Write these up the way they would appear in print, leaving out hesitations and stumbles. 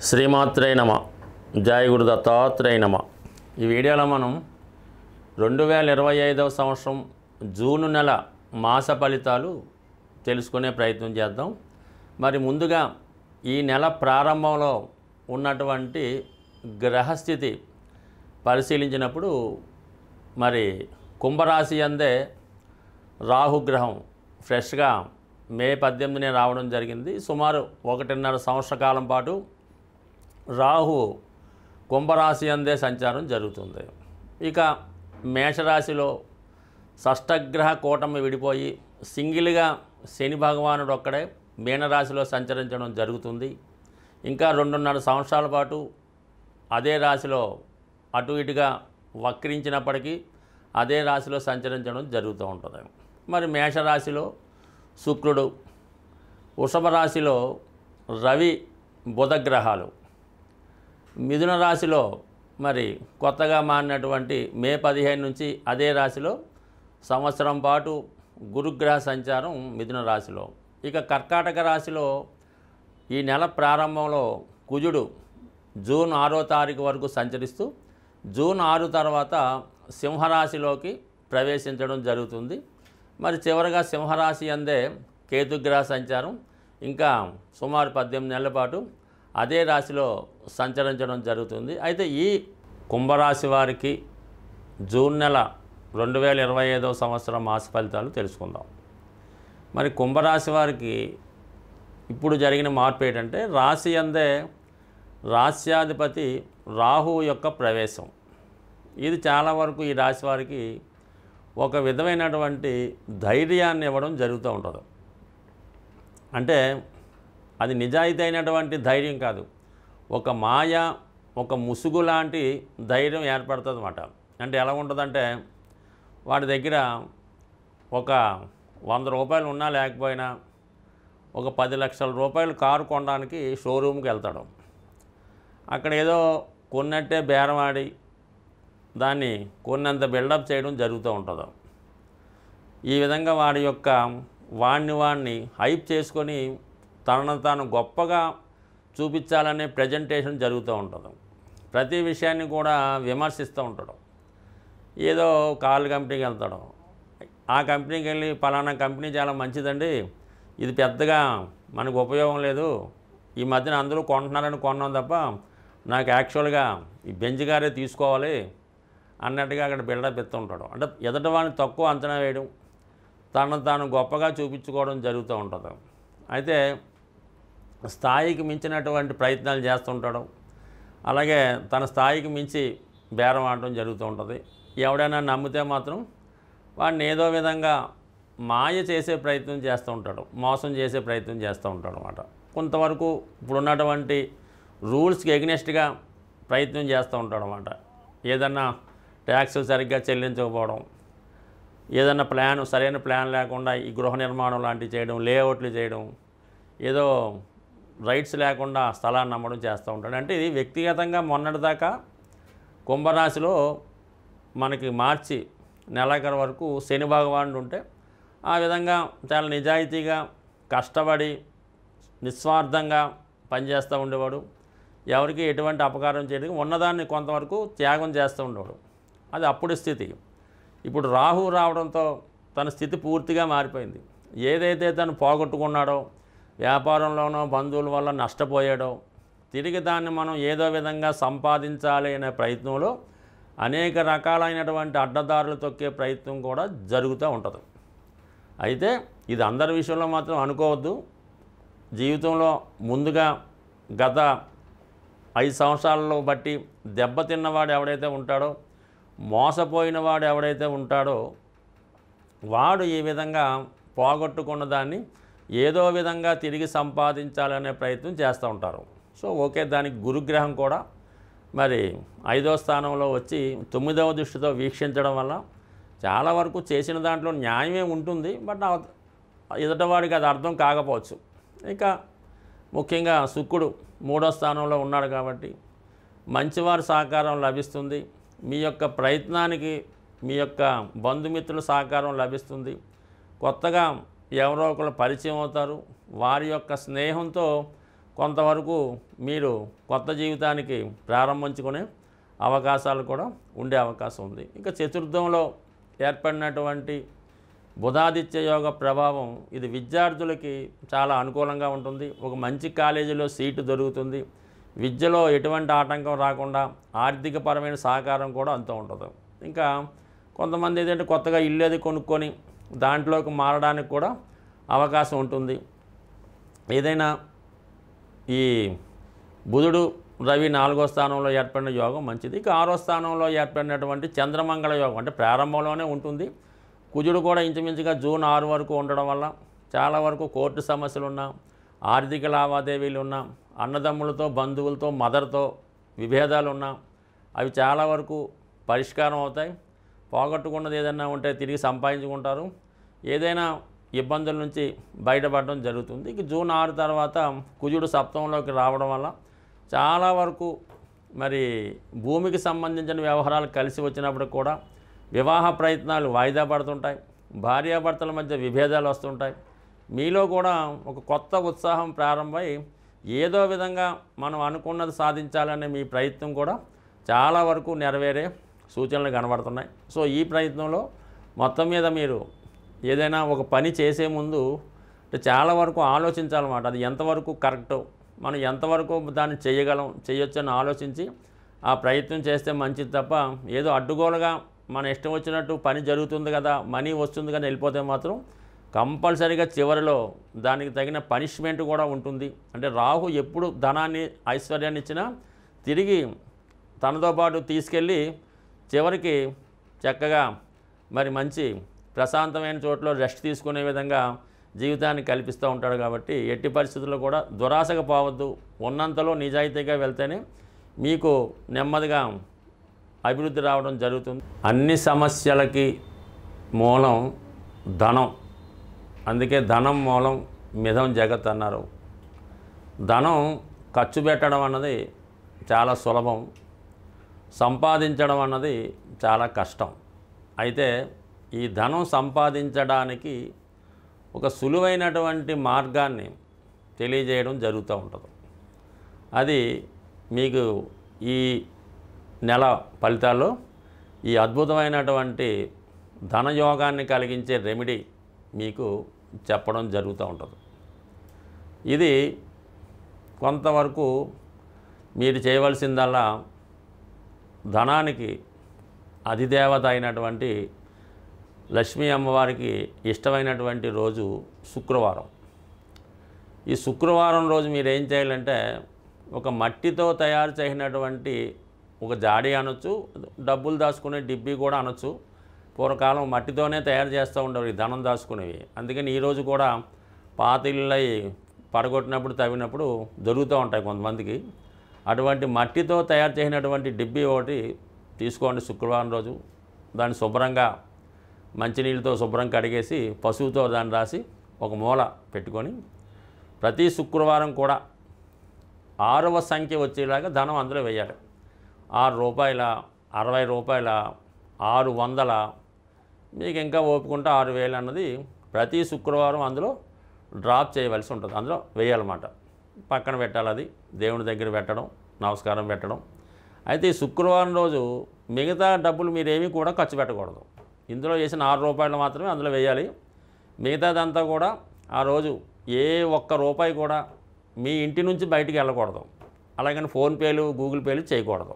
శ్రీమాత్రే నమ. జయ గురు దత్తాత్రేయ నమ. ఈ వీడియోలో మనం 2025వ సంవత్సరం జూన్ నెల మాస ఫలితాలు తెలుసుకునే ప్రయత్నం చేద్దాం. మరి ముందుగా ఈ నెల ప్రారంభంలో ఉన్నటువంటి గ్రహస్థితి పరిశీలించినప్పుడు మరి కుంభరాశి అందే రాహుగ్రహం ఫ్రెష్గా మే 18నే రావడం జరిగింది. సుమారు 1.5 సంవత్సర కాలం పాటు రాహు కుంభరాశి అందే సంచారం జరుగుతుంది. ఇక మేషరాశిలో షష్టగ్రహ కూటమి విడిపోయి సింగిల్గా శని భగవానుడు ఒక్కడే మీనరాశిలో సంచరించడం జరుగుతుంది. ఇంకా 2.5 సంవత్సరాల పాటు అదే రాశిలో అటు ఇటుగా వక్రించినప్పటికీ అదే రాశిలో సంచరించడం జరుగుతూ ఉంటుంది. మరి మేషరాశిలో శుక్రుడు, వృషభ రాశిలో రవి బుధ గ్రహాలు, మిథున రాశిలో మరి కొత్తగా మారినటువంటి మే 15 నుంచి అదే రాశిలో సంవత్సరం పాటు గురుగ్రహ సంచారం మిథున రాశిలో. ఇక కర్కాటక రాశిలో ఈ నెల ప్రారంభంలో కుజుడు జూన్ 6వ తారీఖు వరకు సంచరిస్తూ జూన్ 6 తర్వాత సింహరాశిలోకి ప్రవేశించడం జరుగుతుంది. మరి చివరగా సింహరాశి అందే కేతుగ్రహ సంచారం ఇంకా సుమారు 18 నెలల పాటు అదే రాశిలో సంచరించడం జరుగుతుంది. అయితే ఈ కుంభరాశి వారికి జూన్ నెల 2025వ సంవత్సరం మాస ఫలితాలు తెలుసుకుందాం. మరి కుంభరాశి వారికి ఇప్పుడు జరిగిన మార్పు ఏంటంటే రాశి అందే రాశ్యాధిపతి రాహువు యొక్క ప్రవేశం. ఇది చాలా వరకు ఈ రాశి వారికి ఒక విధమైనటువంటి ధైర్యాన్ని ఇవ్వడం జరుగుతూ ఉంటుంది. అంటే అది నిజాయితీ అయినటువంటి ధైర్యం కాదు, ఒక మాయ, ఒక ముసుగు లాంటి ధైర్యం ఏర్పడుతుంది అన్నమాట. అంటే ఎలా ఉంటుందంటే వాడి దగ్గర ఒక 100 రూపాయలు ఉన్నా లేకపోయినా ఒక 10 లక్షల రూపాయలు కారు కొనడానికి షోరూమ్కి వెళ్తాడు. అక్కడ ఏదో కొన్నట్టే బేరమాడి దాన్ని కొన్నంత బిల్డప్ చేయడం జరుగుతూ ఉంటుంది. ఈ విధంగా వాడిని హైప్ చేసుకొని తనను తాను గొప్పగా చూపించాలనే ప్రజెంటేషన్ జరుగుతూ ఉంటుంది. ప్రతి విషయాన్ని కూడా విమర్శిస్తూ ఉంటాడు. ఏదో కాల్ కంపెనీకి వెళ్తాడు, ఆ కంపెనీకి వెళ్ళి పలానా కంపెనీ చాలా మంచిదండి, ఇది పెద్దగా మనకు ఉపయోగం లేదు, ఈ మధ్యన అందరూ కొంటున్నారని కొన్నాం తప్ప నాకు యాక్చువల్గా ఈ బెంజ్ గారే తీసుకోవాలి అన్నట్టుగా అక్కడ బిల్డప్ ఇస్తూ ఉంటాడు. అంటే ఎదుటి వాడిని తక్కువ అంచనా వేయడం, తనను తాను గొప్పగా చూపించుకోవడం జరుగుతూ ఉంటుంది. అయితే స్థాయికి మించినటువంటి ప్రయత్నాలు చేస్తుంటాడు. అలాగే తన స్థాయికి మించి బేరం ఆడటం జరుగుతూ ఉంటుంది. ఎవడైనా నమ్మితే మాత్రం వాడిని ఏదో విధంగా మాయ చేసే ప్రయత్నం చేస్తూ ఉంటాడు, మోసం చేసే ప్రయత్నం చేస్తూ ఉంటాడు అన్నమాట. కొంతవరకు ఇప్పుడున్నటువంటి రూల్స్కి ఎగ్నెస్ట్గా ప్రయత్నం చేస్తూ ఉంటాడు అన్నమాట. ఏదన్నా ట్యాక్సులు సరిగ్గా చెల్లించకపోవడం, ఏదన్నా సరైన ప్లాన్ లేకుండా ఈ గృహ నిర్మాణం లాంటివి చేయడం, లేఅవుట్లు చేయడం, ఏదో రైట్స్ లేకుండా స్థలాన్ని అమ్మడం చేస్తూ ఉంటాడు. అంటే ఇది వ్యక్తిగతంగా మొన్నటిదాకా కుంభరాశిలో మనకి మార్చి నెలాఖరు వరకు శని భగవానుడు ఉంటే ఆ విధంగా చాలా నిజాయితీగా కష్టపడి నిస్వార్థంగా పనిచేస్తూ ఉండేవాడు. ఎవరికి ఎటువంటి అపకారం చేయడానికి ఉన్నదాన్ని కొంతవరకు త్యాగం చేస్తూ ఉండేవాడు. అది అప్పుడు స్థితి. ఇప్పుడు రాహు రావడంతో తన స్థితి పూర్తిగా మారిపోయింది. ఏదైతే తను పోగొట్టుకున్నాడో, వ్యాపారంలోనో బంధువుల వల్ల నష్టపోయాడో, తిరిగి దాన్ని మనం ఏదో విధంగా సంపాదించాలి అనే ప్రయత్నంలో అనేక రకాలైనటువంటి అడ్డదారులు తొక్కే ప్రయత్నం కూడా జరుగుతూ ఉంటుంది. అయితే ఇది అందరి విషయంలో మాత్రం అనుకోవద్దు. జీవితంలో ముందుగా గత 5 సంవత్సరాలలో బట్టి దెబ్బతిన్నవాడు ఎవడైతే ఉంటాడో, మోసపోయిన వాడు ఎవడైతే ఉంటాడో వాడు ఈ విధంగా పోగొట్టుకున్న దాన్ని ఏదో విధంగా తిరిగి సంపాదించాలనే ప్రయత్నం చేస్తూ ఉంటారు. సో ఓకే, దానికి గురుగ్రహం కూడా మరి 5వ స్థానంలో వచ్చి 9వ దృష్టితో వీక్షించడం వల్ల చాలా వరకు చేసిన దాంట్లో న్యాయమే ఉంటుంది. బట్ ఎదుటివాడికి అది అర్థం కాకపోవచ్చు. ఇక ముఖ్యంగా శుక్రుడు 3వ స్థానంలో ఉన్నాడు కాబట్టి మంచివారి సహకారం లభిస్తుంది. మీ యొక్క ప్రయత్నానికి మీ యొక్క బంధుమిత్రుల సహకారం లభిస్తుంది. కొత్తగా ఎవరో ఒకరు పరిచయం అవుతారు. వారి యొక్క స్నేహంతో కొంతవరకు మీరు కొత్త జీవితానికి ప్రారంభించుకునే అవకాశాలు కూడా ఉండే అవకాశం ఉంది. ఇక చతుర్థంలో ఏర్పడినటువంటి బుధాదిత్య యోగ ప్రభావం ఇది విద్యార్థులకి చాలా అనుకూలంగా ఉంటుంది. ఒక మంచి కాలేజీలో సీటు దొరుకుతుంది. విద్యలో ఎటువంటి ఆటంకం రాకుండా ఆర్థికపరమైన సహకారం కూడా అంత ఉంటుంది. ఇంకా కొంతమంది ఏంటంటే కొత్తగా ఇల్లు అది కొనుక్కొని దాంట్లోకి మారడానికి కూడా అవకాశం ఉంటుంది. ఏదైనా ఈ బుధుడు రవి 4వ స్థానంలో ఏర్పడిన యోగం మంచిది. ఇక 6వ స్థానంలో ఏర్పడినటువంటి చంద్రమంగళ యోగం అంటే ప్రారంభంలోనే ఉంటుంది. కుజుడు కూడా ఇంచుమించుగా జూన్ 6 వరకు ఉండడం వల్ల చాలా వరకు కోర్టు సమస్యలున్నా, ఆర్థిక లావాదేవీలున్నా, అన్నదమ్ములతో, బంధువులతో, మదర్తో విభేదాలున్నా అవి చాలా వరకు పరిష్కారం అవుతాయి. పోగొట్టుకున్నది ఏదైనా ఉంటే తిరిగి సంపాదించుకుంటారు. ఏదైనా ఇబ్బందుల నుంచి బయటపడడం జరుగుతుంది. ఇక జూన్ 6 తర్వాత కుజుడు సప్తమంలోకి రావడం వల్ల చాలా వరకు మరి భూమికి సంబంధించిన వ్యవహారాలు కలిసి వచ్చినప్పుడు కూడా వివాహ ప్రయత్నాలు వాయిదా పడుతుంటాయి. భార్యాభర్తల మధ్య విభేదాలు వస్తుంటాయి. మీలో కూడా ఒక కొత్త ఉత్సాహం ప్రారంభమై ఏదో విధంగా మనం అనుకున్నది సాధించాలనే మీ ప్రయత్నం కూడా చాలా వరకు నెరవేరే సూచనలు కనబడుతున్నాయి. సో ఈ ప్రయత్నంలో మొత్తం మీద మీరు ఏదైనా ఒక పని చేసే ముందు చాలా వరకు ఆలోచించాలన్నమాట. అది ఎంతవరకు కరెక్టో, మనం ఎంతవరకు దాన్ని చేయొచ్చని ఆలోచించి ఆ ప్రయత్నం చేస్తే మంచిది తప్ప ఏదో అడ్డుగోలుగా మన ఇష్టం వచ్చినట్టు పని జరుగుతుంది కదా, మనీ వస్తుంది కదా వెళ్ళిపోతే మాత్రం కంపల్సరీగా చివరిలో దానికి తగిన పనిష్మెంట్ కూడా ఉంటుంది. అంటే రాహు ఎప్పుడు ధనాన్ని, ఐశ్వర్యాన్ని ఇచ్చినా తిరిగి తనతో పాటు తీసుకెళ్ళి చివరికి చక్కగా మరి మంచి ప్రశాంతమైన చోట్ల రెస్ట్ తీసుకునే విధంగా జీవితాన్ని కల్పిస్తూ ఉంటాడు. కాబట్టి ఎట్టి పరిస్థితుల్లో కూడా దురాశగా పోవద్దు. ఉన్నంతలో నిజాయితీగా వెళ్తేనే మీకు నెమ్మదిగా అభివృద్ధి రావడం జరుగుతుంది. అన్ని సమస్యలకి మూలం ధనం. అందుకే ధనం మూలం మిథం జగత్ అన్నారు. ధనం ఖర్చు పెట్టడం అన్నది చాలా సులభం, సంపాదించడం అన్నది చాలా కష్టం. అయితే ఈ ధనం సంపాదించడానికి ఒక సులువైనటువంటి మార్గాన్ని తెలియజేయడం జరుగుతూ ఉంటుంది. అది మీకు ఈ నెల ఫలితాల్లో ఈ అద్భుతమైనటువంటి ధనయోగాన్ని కలిగించే రెమెడీ మీకు చెప్పడం జరుగుతూ ఉంటుంది. ఇది కొంతవరకు మీరు చేయవలసిందల్లా ధనానికి అధిదేవత అయినటువంటి లక్ష్మీ అమ్మవారికి ఇష్టమైనటువంటి రోజు శుక్రవారం. ఈ శుక్రవారం రోజు మీరు ఏం చేయాలంటే ఒక మట్టితో తయారు చేసినటువంటి ఒక జాడి అనొచ్చు, డబ్బులు దాచుకునే డిబ్బీ కూడా అనొచ్చు. పూర్వకాలం మట్టితోనే తయారు చేస్తూ ఉండేవి ఈ ధనం దాచుకునేవి. అందుకని ఈరోజు కూడా పాత ఇళ్ళై పడగొట్టినప్పుడు తవ్వినప్పుడు దొరుకుతూ ఉంటాయి కొంతమందికి. అటువంటి మట్టితో తయారు చేసినటువంటి డిబ్బీ ఒకటి తీసుకోండి శుక్రవారం రోజు. దాన్ని శుభ్రంగా మంచినీళ్ళతో శుభ్రం కడిగేసి పసుపుతో దాన్ని రాసి ఒక మూల పెట్టుకొని ప్రతి శుక్రవారం కూడా 6వ సంఖ్య వచ్చేలాగా ధనం అందులో వేయాలి. 6 రూపాయల, 60 రూపాయల, 600, మీకు ఇంకా ఓపుకుంటే 6000 అన్నది ప్రతి శుక్రవారం అందులో డ్రాప్ చేయవలసి ఉంటుంది. అందులో వేయాలన్నమాట. పక్కన పెట్టాలి. అది దేవుని దగ్గర పెట్టడం, నమస్కారం పెట్టడం. అయితే ఈ శుక్రవారం రోజు మిగతా డబ్బులు మీరేమీ కూడా ఖర్చు పెట్టకూడదు. ఇందులో వేసిన 6 రూపాయలు మాత్రమే అందులో వేయాలి. మిగతాదంతా కూడా ఆ రోజు ఏ ఒక్క రూపాయి కూడా మీ ఇంటి నుంచి బయటికి వెళ్ళకూడదు. అలాగని ఫోన్పేలు, గూగుల్ పేలు చేయకూడదు.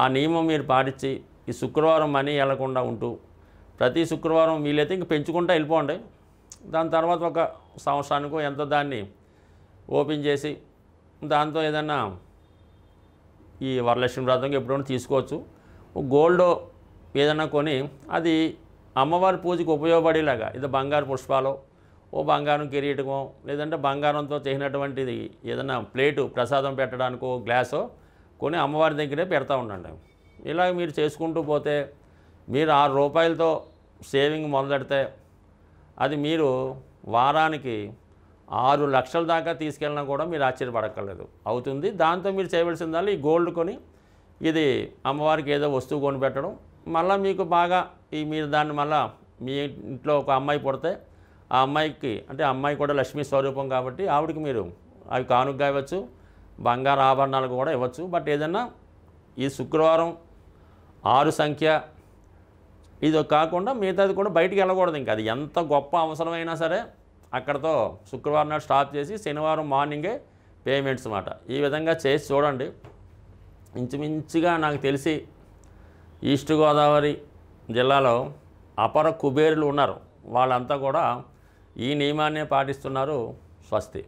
ఆ నియమం మీరు పాటించి ఈ శుక్రవారం మనీ వెళ్లకుండా ఉంటూ ప్రతి శుక్రవారం వీలైతే ఇంక పెంచుకుంటూ వెళ్ళిపోండి. దాని తర్వాత ఒక సంవత్సరానికో ఎంతో దాన్ని ఓపెన్ చేసి దాంతో ఏదన్నా ఈ వరలక్ష్మి వ్రతం ఎప్పుడైనా తీసుకోవచ్చు. గోల్డ్ ఏదైనా కొని అది అమ్మవారి పూజకి ఉపయోగపడేలాగా, ఇది బంగారు పుష్పాలు, ఓ బంగారం కిరీటమో, లేదంటే బంగారంతో చేసినటువంటిది ఏదైనా ప్లేటు ప్రసాదం పెట్టడానికో గ్లాసో కొని అమ్మవారి దగ్గరే పెడతా ఉండండి. ఇలా మీరు చేసుకుంటూ పోతే మీరు 6 రూపాయలతో సేవింగ్ మొదలెడితే అది మీరు వారానికి 6 లక్షల దాకా తీసుకెళ్ళినా కూడా మీరు ఆశ్చర్యపడక్కర్లేదు, అవుతుంది. దాంతో మీరు చేయవలసిందల్లా ఈ గోల్డ్ కొని ఇది అమ్మవారికి ఏదో వస్తువు కొని పెట్టడం. మళ్ళీ మీకు బాగా మీరు దాన్ని మళ్ళీ మీ ఇంట్లో ఒక అమ్మాయి పుడితే ఆ అమ్మాయికి, అంటే అమ్మాయి కూడా లక్ష్మీ స్వరూపం కాబట్టి ఆవిడకి మీరు అవి కానుకగా ఇవ్వచ్చు, బంగారు ఆభరణాలు కూడా ఇవ్వచ్చు. బట్ ఏదన్నా ఈ శుక్రవారం 6 సంఖ్య ఇది కాకుండా మిగతాది కూడా బయటికి వెళ్ళకూడదు. ఇంకా అది ఎంత గొప్ప అవసరమైనా సరే అక్కడతో శుక్రవారం నాడు స్టాప్ చేసి శనివారం మార్నింగే పేమెంట్స్ మాట. ఈ విధంగా చేసి చూడండి. ఇంచుమించుగా నాకు తెలిసి ఈస్ట్ గోదావరి జిల్లాలో అపర కుబేరులు ఉన్నారు, వాళ్ళంతా కూడా ఈ నియమాన్నే పాటిస్తున్నారు. స్వస్తి.